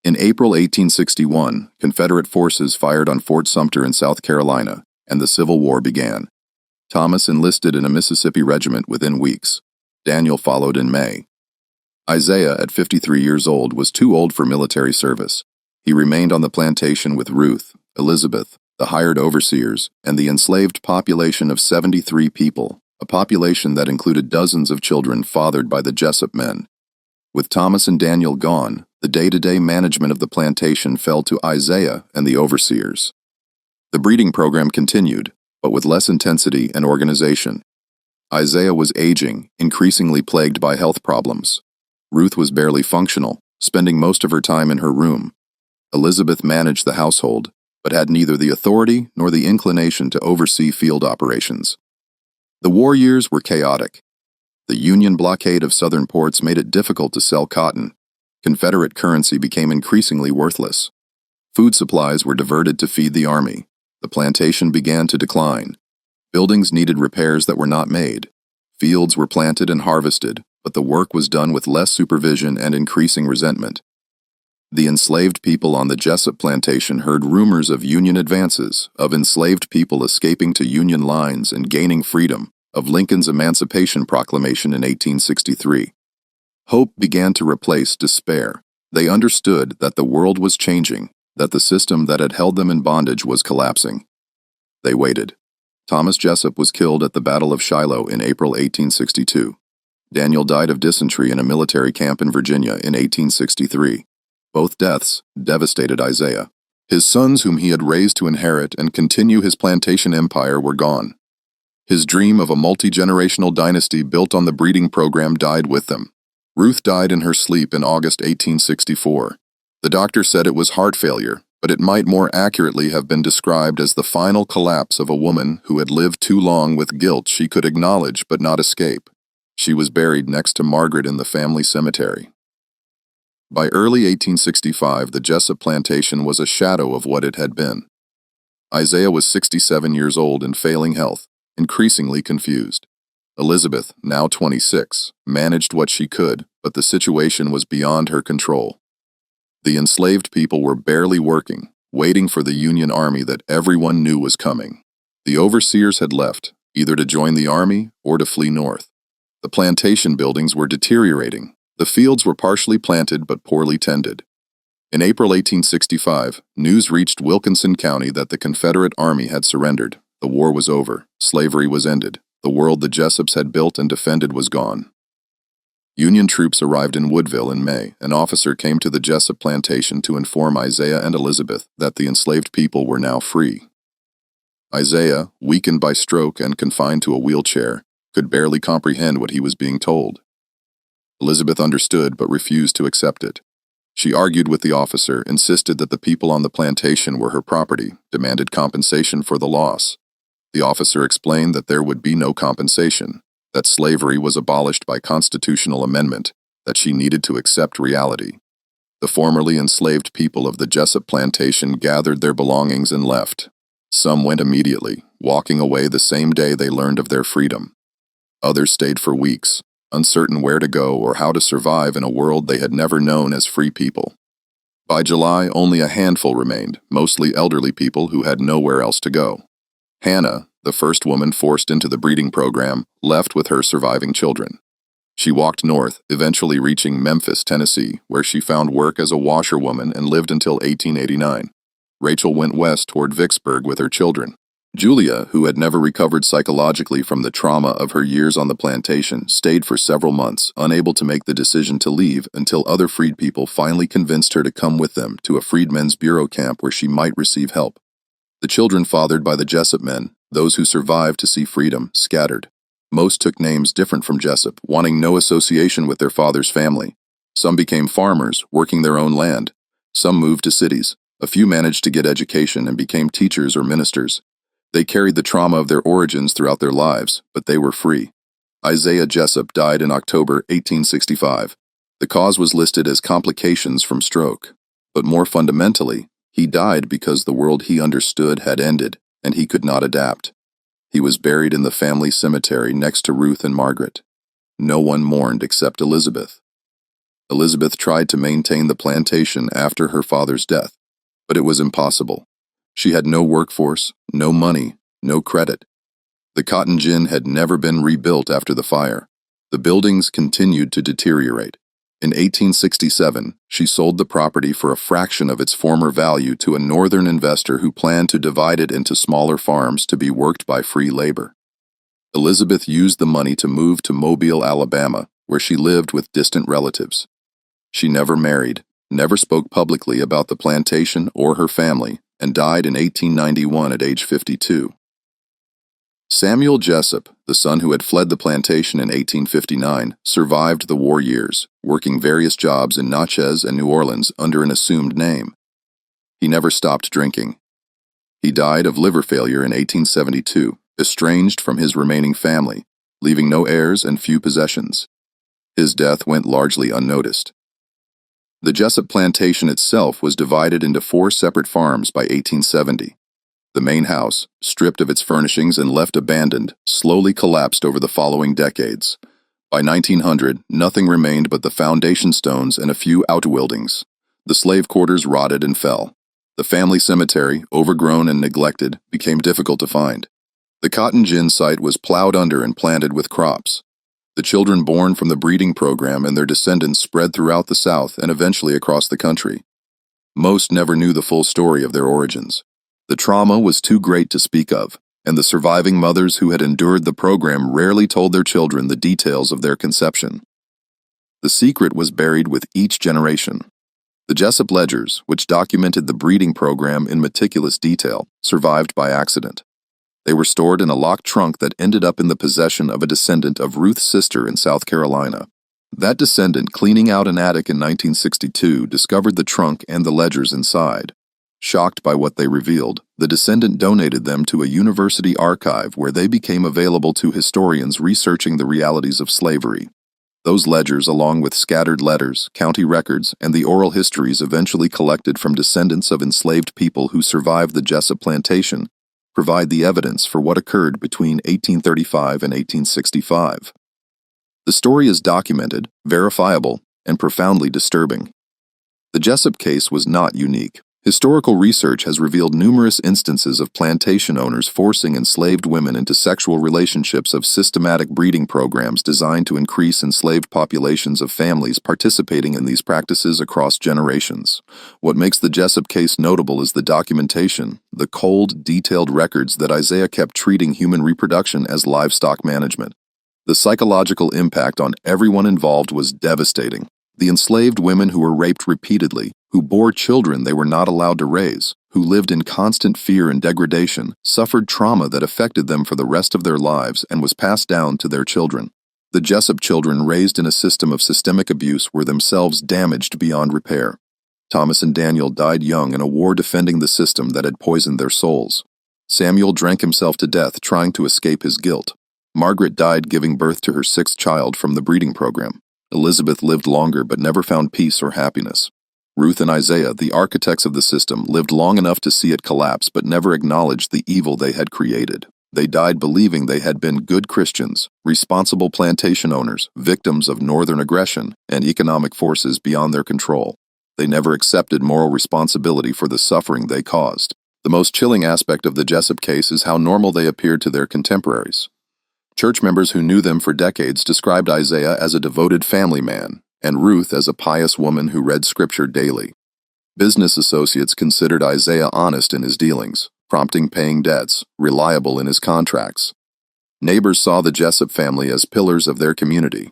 In April 1861, Confederate forces fired on Fort Sumter in South Carolina, and the Civil War began. Thomas enlisted in a Mississippi regiment within weeks. Daniel followed in May. Isaiah, at 53 years old, was too old for military service. He remained on the plantation with Ruth, Elizabeth, the hired overseers, and the enslaved population of 73 people, a population that included dozens of children fathered by the Jessup men. With Thomas and Daniel gone, the day-to-day management of the plantation fell to Isaiah and the overseers. The breeding program continued, but with less intensity and organization. Isaiah was aging, increasingly plagued by health problems. Ruth was barely functional, spending most of her time in her room. Elizabeth managed the household, but had neither the authority nor the inclination to oversee field operations. The war years were chaotic. The Union blockade of southern ports made it difficult to sell cotton. Confederate currency became increasingly worthless. Food supplies were diverted to feed the army. The plantation began to decline. Buildings needed repairs that were not made. Fields were planted and harvested, but the work was done with less supervision and increasing resentment. The enslaved people on the Jessup plantation heard rumors of Union advances, of enslaved people escaping to Union lines and gaining freedom, of Lincoln's Emancipation Proclamation in 1863. Hope began to replace despair. They understood that the world was changing, that the system that had held them in bondage was collapsing. They waited. Thomas Jessup was killed at the Battle of Shiloh in April 1862. Daniel died of dysentery in a military camp in Virginia in 1863. Both deaths devastated Isaiah. His sons, whom he had raised to inherit and continue his plantation empire, were gone. His dream of a multi-generational dynasty built on the breeding program died with them. Ruth died in her sleep in August 1864. The doctor said it was heart failure, but it might more accurately have been described as the final collapse of a woman who had lived too long with guilt she could acknowledge but not escape. She was buried next to Margaret in the family cemetery. By early 1865, the Jessup plantation was a shadow of what it had been. Isaiah was 67 years old in failing health, increasingly confused. Elizabeth, now 26, managed what she could, but the situation was beyond her control. The enslaved people were barely working, waiting for the Union Army that everyone knew was coming. The overseers had left, either to join the army or to flee north. The plantation buildings were deteriorating. The fields were partially planted but poorly tended. In April 1865, news reached Wilkinson County that the Confederate Army had surrendered. The war was over. Slavery was ended. The world the Jessups had built and defended was gone. Union troops arrived in Woodville in May. An officer came to the Jessup plantation to inform Isaiah and Elizabeth that the enslaved people were now free. Isaiah, weakened by stroke and confined to a wheelchair, could barely comprehend what he was being told. Elizabeth understood but refused to accept it. She argued with the officer, insisted that the people on the plantation were her property, demanded compensation for the loss. The officer explained that there would be no compensation, that slavery was abolished by constitutional amendment, that she needed to accept reality. The formerly enslaved people of the Jessup plantation gathered their belongings and left. Some went immediately, walking away the same day they learned of their freedom. Others stayed for weeks, uncertain where to go or how to survive in a world they had never known as free people. By July, only a handful remained, mostly elderly people who had nowhere else to go. Hannah, the first woman forced into the breeding program, left with her surviving children. She walked north, eventually reaching Memphis, Tennessee, where she found work as a washerwoman and lived until 1889. Rachel went west toward Vicksburg with her children. Julia, who had never recovered psychologically from the trauma of her years on the plantation, stayed for several months, unable to make the decision to leave until other freed people finally convinced her to come with them to a Freedmen's Bureau camp where she might receive help. The children fathered by the Jessup men, those who survived to see freedom, scattered. Most took names different from Jessup, wanting no association with their father's family. Some became farmers, working their own land. Some moved to cities. A few managed to get education and became teachers or ministers. They carried the trauma of their origins throughout their lives, but they were free. Isaiah Jessup died in October 1865. The cause was listed as complications from stroke. But more fundamentally, he died because the world he understood had ended, and he could not adapt. He was buried in the family cemetery next to Ruth and Margaret. No one mourned except Elizabeth. Elizabeth tried to maintain the plantation after her father's death, but it was impossible. She had no workforce, no money, no credit. The cotton gin had never been rebuilt after the fire. The buildings continued to deteriorate. In 1867, she sold the property for a fraction of its former value to a northern investor who planned to divide it into smaller farms to be worked by free labor. Elizabeth used the money to move to Mobile, Alabama, where she lived with distant relatives. She never married, never spoke publicly about the plantation or her family, and died in 1891 at age 52. Samuel Jessup, the son who had fled the plantation in 1859, survived the war years, working various jobs in Natchez and New Orleans under an assumed name. He never stopped drinking. He died of liver failure in 1872, estranged from his remaining family, leaving no heirs and few possessions. His death went largely unnoticed. The Jessup plantation itself was divided into 4 separate farms by 1870. The main house, stripped of its furnishings and left abandoned, slowly collapsed over the following decades. By 1900, nothing remained but the foundation stones and a few outbuildings. The slave quarters rotted and fell. The family cemetery, overgrown and neglected, became difficult to find. The cotton gin site was plowed under and planted with crops. The children born from the breeding program and their descendants spread throughout the South and eventually across the country. Most never knew the full story of their origins. The trauma was too great to speak of, and the surviving mothers who had endured the program rarely told their children the details of their conception. The secret was buried with each generation. The Jessup ledgers, which documented the breeding program in meticulous detail, survived by accident. They were stored in a locked trunk that ended up in the possession of a descendant of Ruth's sister in South Carolina. That descendant, cleaning out an attic in 1962, discovered the trunk and the ledgers inside. Shocked by what they revealed, the descendant donated them to a university archive where they became available to historians researching the realities of slavery. Those ledgers, along with scattered letters, county records, and the oral histories eventually collected from descendants of enslaved people who survived the Jessup plantation, provide the evidence for what occurred between 1835 and 1865. The story is documented, verifiable, and profoundly disturbing. The Jessup case was not unique. Historical research has revealed numerous instances of plantation owners forcing enslaved women into sexual relationships of systematic breeding programs designed to increase enslaved populations of families participating in these practices across generations. What makes the Jessup case notable is the documentation, the cold, detailed records that Isaiah kept treating human reproduction as livestock management. The psychological impact on everyone involved was devastating. The enslaved women who were raped repeatedly, who bore children they were not allowed to raise, who lived in constant fear and degradation, suffered trauma that affected them for the rest of their lives and was passed down to their children. The Jessup children raised in a system of systemic abuse were themselves damaged beyond repair. Thomas and Daniel died young in a war defending the system that had poisoned their souls. Samuel drank himself to death trying to escape his guilt. Margaret died giving birth to her 6th child from the breeding program. Elizabeth lived longer but never found peace or happiness. Ruth and Isaiah, the architects of the system, lived long enough to see it collapse but never acknowledged the evil they had created. They died believing they had been good Christians, responsible plantation owners, victims of northern aggression and economic forces beyond their control. They never accepted moral responsibility for the suffering they caused. The most chilling aspect of the Jessup case is how normal they appeared to their contemporaries. Church members who knew them for decades described Isaiah as a devoted family man, and Ruth as a pious woman who read Scripture daily. Business associates considered Isaiah honest in his dealings, prompting paying debts, reliable in his contracts. Neighbors saw the Jessup family as pillars of their community.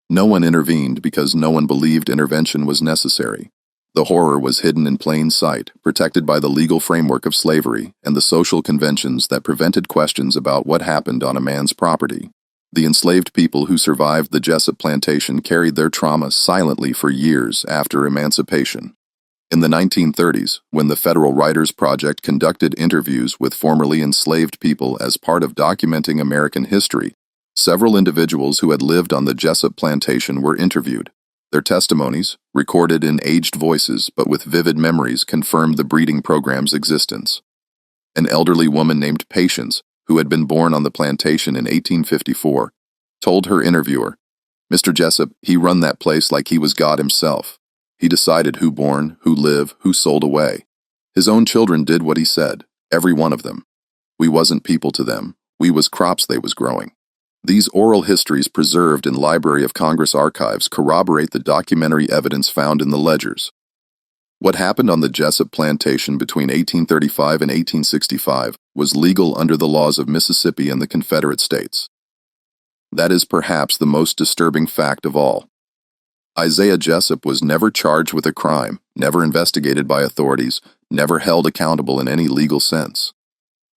No one intervened because no one believed intervention was necessary. The horror was hidden in plain sight, protected by the legal framework of slavery and the social conventions that prevented questions about what happened on a man's property. The enslaved people who survived the Jessup plantation carried their trauma silently for years after emancipation. In the 1930s, when the Federal Writers Project conducted interviews with formerly enslaved people as part of documenting American history, several individuals who had lived on the Jessup plantation were interviewed. Their testimonies, recorded in aged voices but with vivid memories, confirmed the breeding program's existence. An elderly woman named Patience, who had been born on the plantation in 1854, told her interviewer, "Mr. Jessup, he run that place like he was God himself. He decided who born, who live, who sold away. His own children did what he said, every one of them. We wasn't people to them, we was crops they was growing." These oral histories preserved in Library of Congress archives corroborate the documentary evidence found in the ledgers. What happened on the Jessup plantation between 1835 and 1865 was legal under the laws of Mississippi and the Confederate States. That is perhaps the most disturbing fact of all. Isaiah Jessup was never charged with a crime, never investigated by authorities, never held accountable in any legal sense.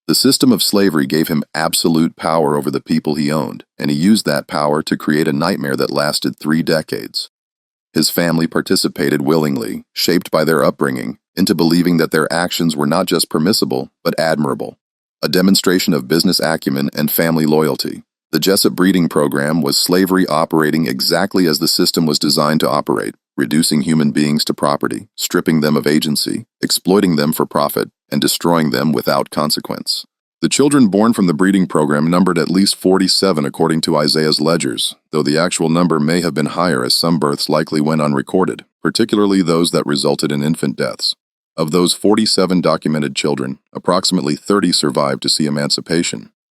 The system of slavery gave him absolute power over the people he owned, and he used that power to create a nightmare that lasted 3 decades. His family participated willingly, shaped by their upbringing, into believing that their actions were not just permissible, but admirable, a demonstration of business acumen and family loyalty. The Jessup breeding program was slavery operating exactly as the system was designed to operate, reducing human beings to property, stripping them of agency, exploiting them for profit, and destroying them without consequence. The children born from the breeding program numbered at least 47 according to Isaiah's ledgers, though the actual number may have been higher as some births likely went unrecorded, particularly those that resulted in infant deaths. Of those 47 documented children, approximately 30 survived to see emancipation.